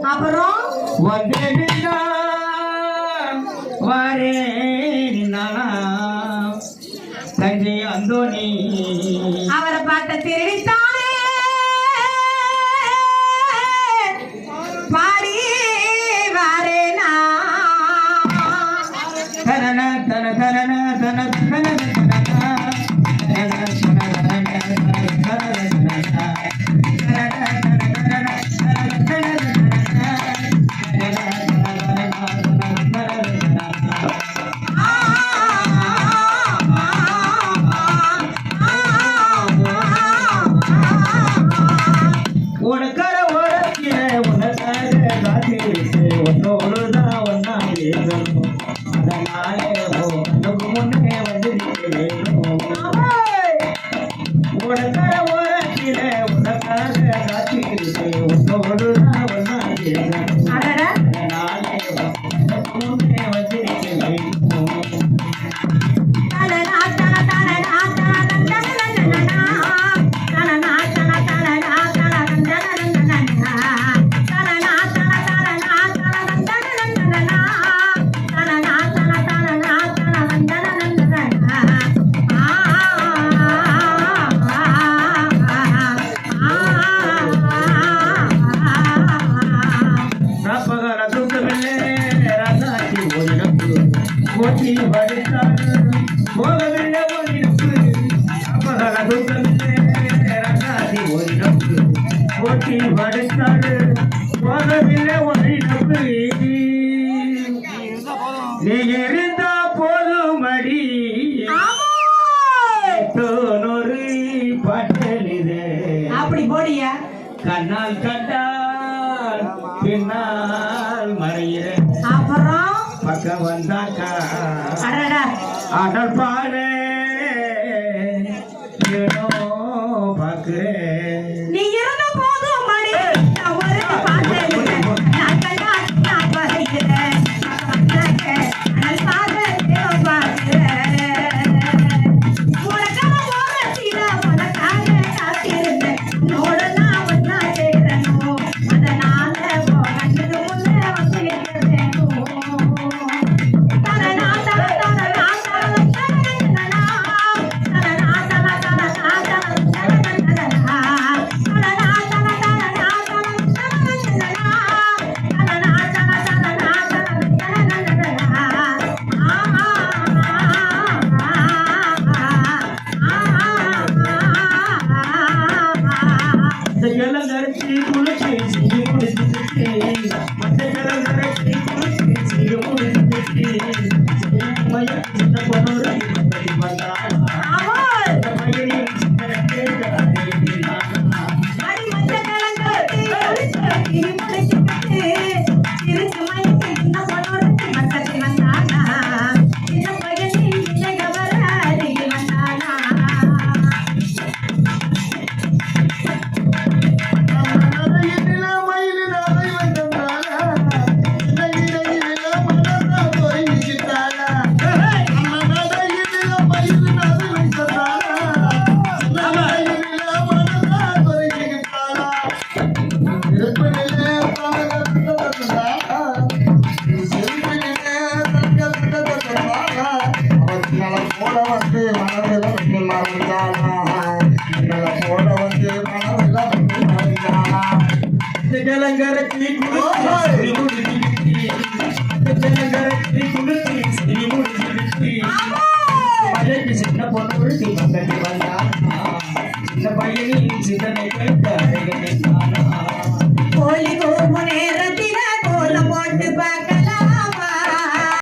அப்புறம் வாரே தஞ்சை அந்தோனி அவரை பார்த்த திருடித்தானே பாடி வாரேனா தன தன தன தன தன நீ இருந்தா போதும் அடி தோனொரு பட்டலிது அப்படி போடியா கண்ணால் கண்டால் பின்னால் மறையிற அப்புறம் பக்கம் வந்தாக்கா அடல் பாரு பாக்குறேன் நீ இருந்த போதும் மணி ஒரு பாட்டு நான் கண்டா நான் பகைக்கிறேன் சின்ன பொண்ணு பக்கத்தில் வந்தா இந்த பையனின் சிந்தனை கேட்ட